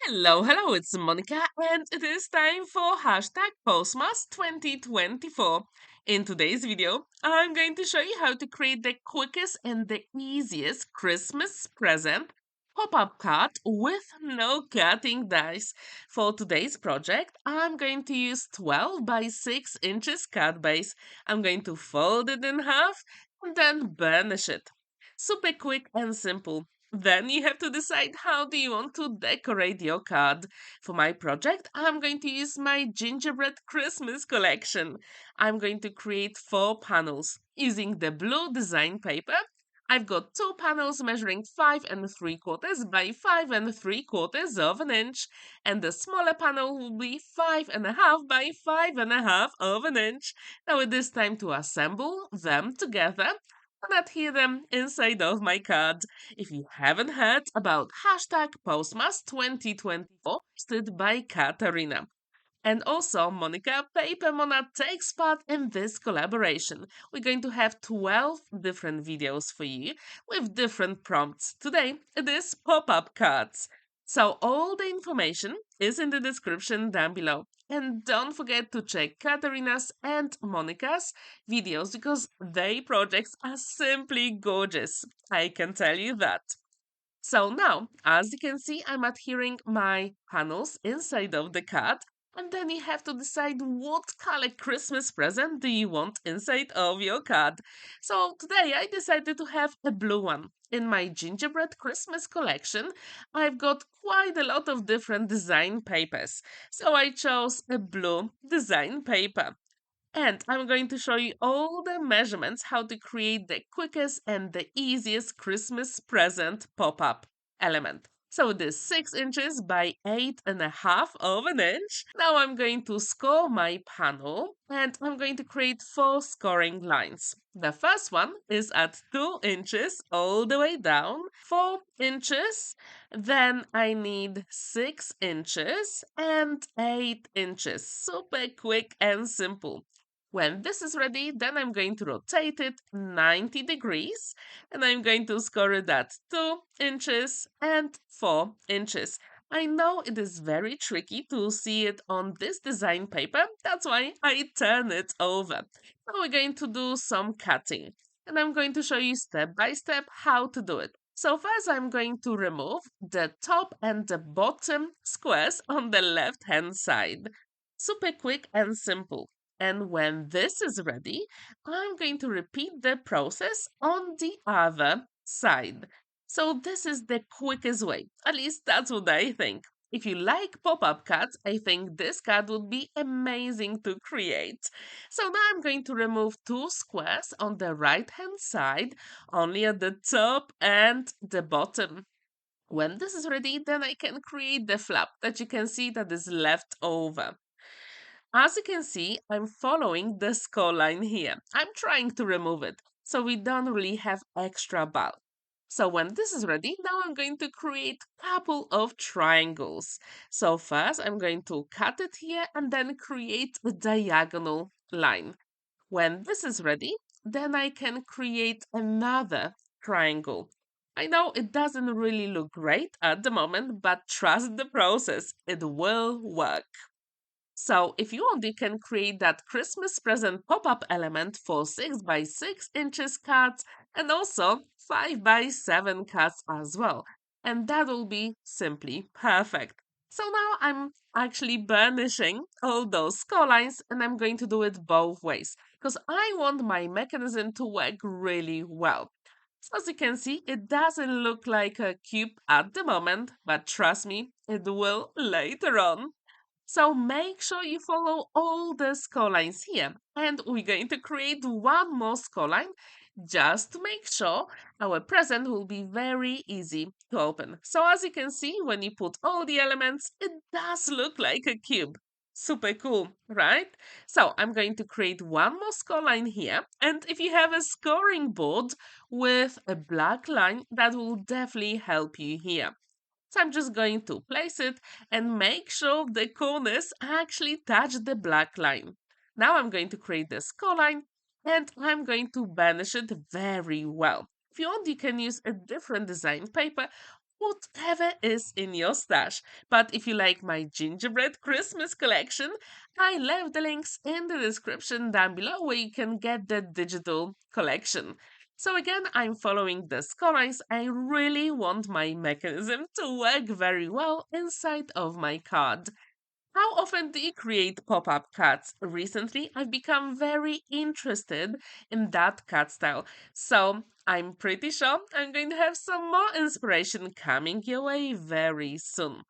Hello, it's Monica, and it is time for hashtag Postmas 2024. In today's video, I'm going to show you how to create the quickest and the easiest Christmas present pop-up card with no cutting dies. For today's project, I'm going to use 12 by 6 inches card base. I'm going to fold it in half and then burnish it. Super quick and simple. Then you have to decide how do you want to decorate your card. For my project, I'm going to use my Gingerbread Christmas collection. I'm going to create 4 panels using the blue design paper. I've got 2 panels measuring 5 3/4 by 5 3/4 of an inch, and the smaller panel will be 5.5 by 5.5 of an inch. Now it is time to assemble them together and adhere them inside of my card. If you haven't heard about hashtag Postmas 2024, hosted by Katarina. And also, Monica Paper Mona takes part in this collaboration. We're going to have 12 different videos for you with different prompts. Today, it is pop-up cards. So all the information is in the description down below. And don't forget to check Katarina's and Monica's videos because their projects are simply gorgeous. I can tell you that. So now, as you can see, I'm adhering my panels inside of the card. And then you have to decide what color Christmas present do you want inside of your card. So today I decided to have a blue one. In my Gingerbread Christmas collection, I've got quite a lot of different design papers. So I chose a blue design paper. And I'm going to show you all the measurements how to create the quickest and the easiest Christmas present pop-up element. So this 6 inches by 8.5 of an inch. Now I'm going to score my panel and I'm going to create 4 scoring lines. The first one is at 2 inches all the way down, 4 inches, then I need 6 inches and 8 inches. Super quick and simple. When this is ready, then I'm going to rotate it 90 degrees and I'm going to score it at 2 inches and 4 inches. I know it is very tricky to see it on this design paper, that's why I turn it over. Now we're going to do some cutting and I'm going to show you step by step how to do it. So first I'm going to remove the top and the bottom squares on the left hand side. Super quick and simple. And when this is ready, I'm going to repeat the process on the other side. So this is the quickest way. At least that's what I think. If you like pop-up cards, I think this card would be amazing to create. So now I'm going to remove 2 squares on the right-hand side, only at the top and the bottom. When this is ready, then I can create the flap that you can see that is left over. As you can see, I'm following the score line here. I'm trying to remove it, so we don't really have extra bulk. So when this is ready, now I'm going to create a couple of triangles. So first I'm going to cut it here and then create a diagonal line. When this is ready, then I can create another triangle. I know it doesn't really look great at the moment, but trust the process, it will work. So if you want, you can create that Christmas present pop-up element for 6 by 6 inches cards and also 5 by 7 cards as well. And that will be simply perfect. So now I'm actually burnishing all those score lines and I'm going to do it both ways because I want my mechanism to work really well. So as you can see, it doesn't look like a cube at the moment, but trust me, it will later on. So make sure you follow all the score lines here. And we're going to create one more score line just to make sure our present will be very easy to open. So as you can see, when you put all the elements, it does look like a cube. Super cool, right? So I'm going to create one more score line here. And if you have a scoring board with a black line, that will definitely help you here. So I'm just going to place it and make sure the corners actually touch the black line. Now I'm going to create the score line and I'm going to burnish it very well. If you want, you can use a different design paper whatever is in your stash. But if you like my gingerbread Christmas collection, I left the links in the description down below where you can get the digital collection. So again, I'm following the scolines. I really want my mechanism to work very well inside of my card. How often do you create pop-up cards? Recently, I've become very interested in that card style. So I'm pretty sure I'm going to have some more inspiration coming your way very soon.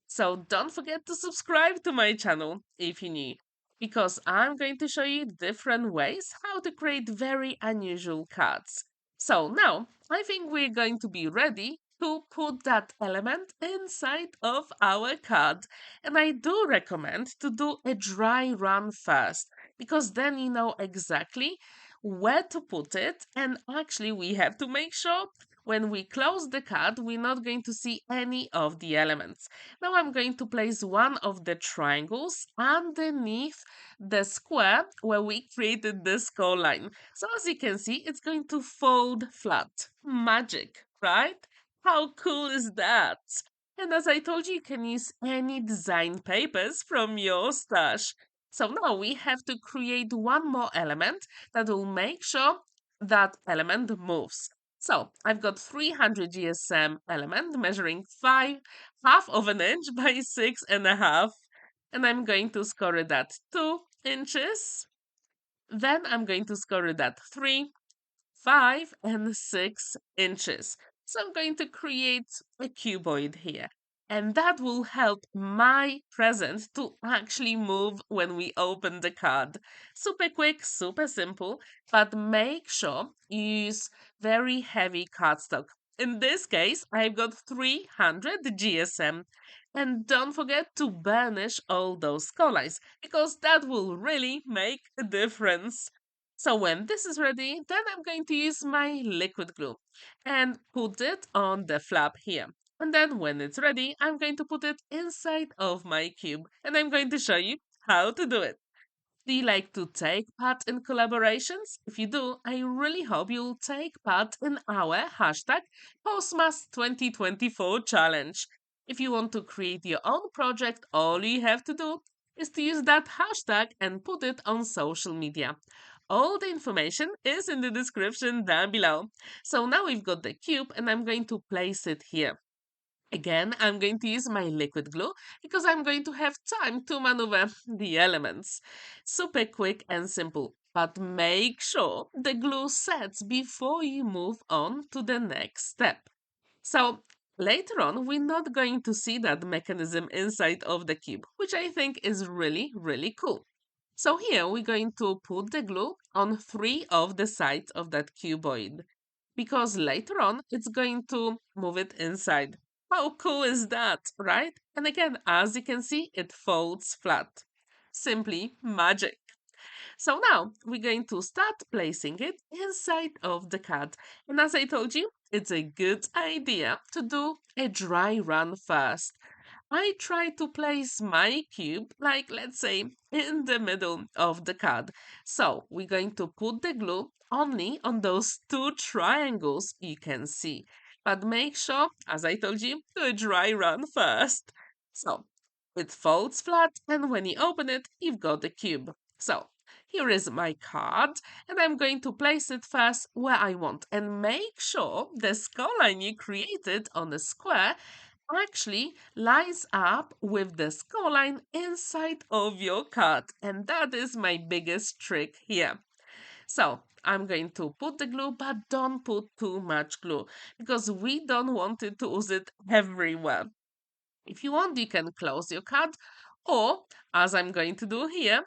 So don't forget to subscribe to my channel if you new, because I'm going to show you different ways how to create very unusual cards. So now I think we're going to be ready to put that element inside of our card. And I do recommend to do a dry run first, because then you know exactly where to put it. And actually we have to make sure when we close the card, we're not going to see any of the elements. Now I'm going to place one of the triangles underneath the square where we created the skull line. So as you can see, it's going to fold flat. Magic, right? How cool is that? And as I told you, you can use any design papers from your stash. So now we have to create one more element that will make sure that element moves. So I've got 300 GSM element measuring half of an inch by 6.5, and I'm going to score it at 2 inches. Then I'm going to score it at 3, 5, and 6 inches. So I'm going to create a cuboid here. And that will help my present to actually move when we open the card. Super quick, super simple, but make sure you use very heavy cardstock. In this case, I've got 300 GSM. And don't forget to burnish all those colors because that will really make a difference. So when this is ready, then I'm going to use my liquid glue and put it on the flap here. And then when it's ready, I'm going to put it inside of my cube and I'm going to show you how to do it. Do you like to take part in collaborations? If you do, I really hope you'll take part in our hashtag Postmas 2024 challenge. If you want to create your own project, all you have to do is to use that hashtag and put it on social media. All the information is in the description down below. So now we've got the cube and I'm going to place it here. Again, I'm going to use my liquid glue because I'm going to have time to maneuver the elements. Super quick and simple, but make sure the glue sets before you move on to the next step. So later on, we're not going to see that mechanism inside of the cube, which I think is really, really cool. So here we're going to put the glue on 3 of the sides of that cuboid because later on it's going to move it inside. How cool is that, right? And again, as you can see, it folds flat. Simply magic. So now we're going to start placing it inside of the card. And as I told you, it's a good idea to do a dry run first. I try to place my cube, like let's say, in the middle of the card. So we're going to put the glue only on those 2 triangles you can see. But make sure, as I told you, do a dry run first. So it folds flat, and when you open it, you've got the cube. So here is my card, and I'm going to place it first where I want. And make sure the skull line you created on the square actually lines up with the skull line inside of your card. And that is my biggest trick here. So I'm going to put the glue, but don't put too much glue because we don't want it to use it everywhere. If you want, you can close your card, or as I'm going to do here,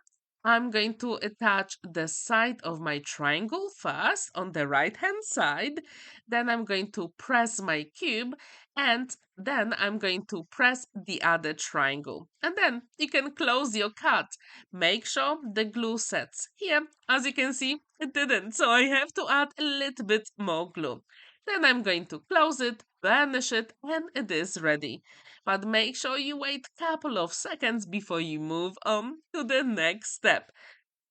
I'm going to attach the side of my triangle first on the right hand side. Then I'm going to press my cube and then I'm going to press the other triangle. And then you can close your card. Make sure the glue sets. Here, as you can see, it didn't, so I have to add a little bit more glue. Then I'm going to close it, burnish it, and it is ready. But make sure you wait a couple of seconds before you move on to the next step,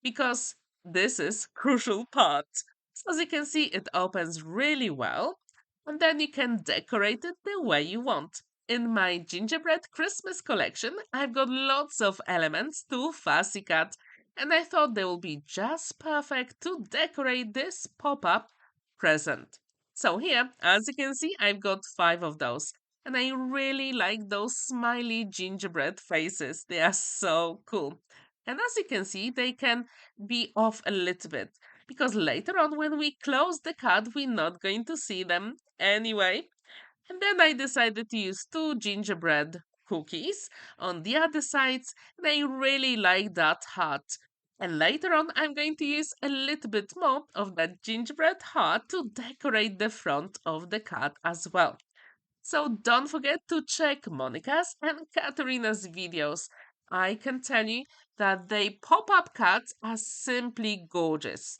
because this is crucial part. So as you can see, it opens really well. And then you can decorate it the way you want. In my gingerbread Christmas collection, I've got lots of elements to fussy cut, and I thought they will be just perfect to decorate this pop-up present. So here, as you can see, I've got 5 of those. And I really like those smiley gingerbread faces. They are so cool. And as you can see, they can be off a little bit because later on when we close the card, we're not going to see them anyway. And then I decided to use 2 gingerbread cookies on the other sides, and I really like that heart. And later on, I'm going to use a little bit more of that gingerbread heart to decorate the front of the card as well. So don't forget to check Monica's and Katerina's videos. I can tell you that they pop-up cards are simply gorgeous.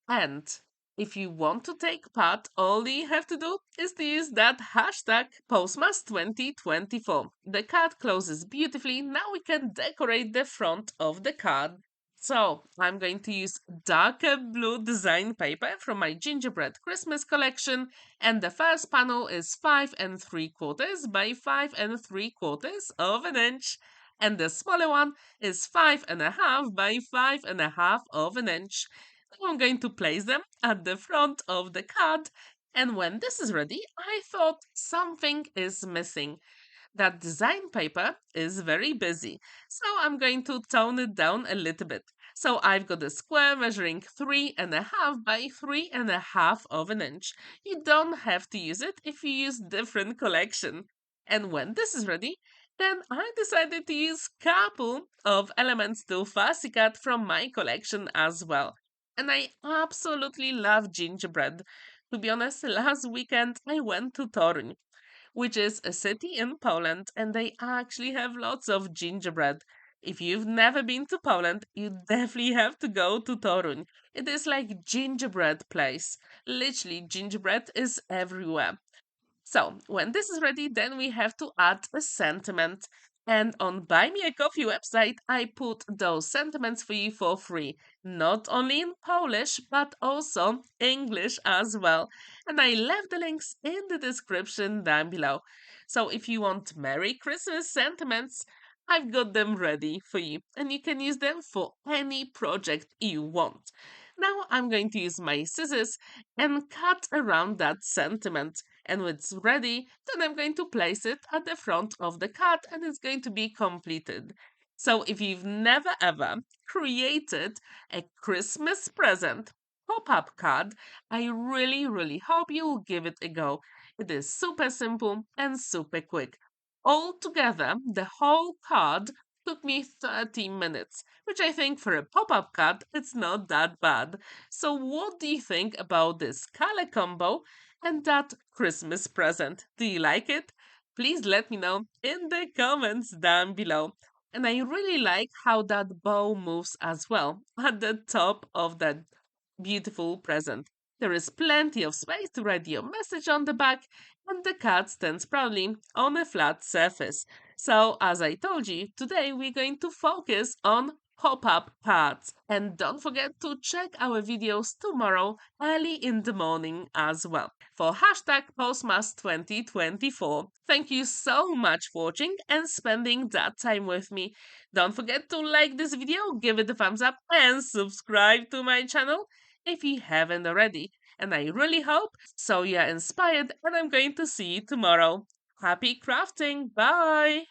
And if you want to take part, all you have to do is to use that hashtag Postmas2024. The card closes beautifully. Now we can decorate the front of the card. So I'm going to use darker blue design paper from my gingerbread Christmas collection. And the first panel is 5 3/4 by 5 3/4 of an inch. And the smaller one is 5.5 by 5.5 of an inch. I'm going to place them at the front of the card. And when this is ready, I thought something is missing. That design paper is very busy, so I'm going to tone it down a little bit. So I've got a square measuring 3.5 by 3.5 of an inch. You don't have to use it if you use different collection. And when this is ready, then I decided to use couple of elements to fussy cut from my collection as well. And I absolutely love gingerbread. To be honest, last weekend I went to Toruń, which is a city in Poland, and they actually have lots of gingerbread. If you've never been to Poland, you definitely have to go to Toruń. It is like gingerbread place. Literally, gingerbread is everywhere. So, when this is ready, then we have to add a sentiment. And on Buy Me a Coffee website, I put those sentiments for you for free. Not only in Polish, but also English as well. And I left the links in the description down below. So if you want Merry Christmas sentiments, I've got them ready for you. And you can use them for any project you want. Now I'm going to use my scissors and cut around that sentiment. And when it's ready, then I'm going to place it at the front of the card and it's going to be completed. So if you've never ever created a Christmas present pop-up card, I really hope you'll give it a go. It is super simple and super quick. Altogether, the whole card took me 30 minutes, which I think for a pop-up card, it's not that bad. So what do you think about this color combo and that Christmas present? Do you like it? Please let me know in the comments down below. And I really like how that bow moves as well at the top of that beautiful present. There is plenty of space to write your message on the back, and the card stands proudly on a flat surface. So, as I told you, today we're going to focus on pop-up cards. And don't forget to check our videos tomorrow early in the morning as well for hashtag Postmas2024. Thank you so much for watching and spending that time with me. Don't forget to like this video, give it a thumbs up and subscribe to my channel if you haven't already. And I really hope so you're inspired and I'm going to see you tomorrow. Happy crafting! Bye!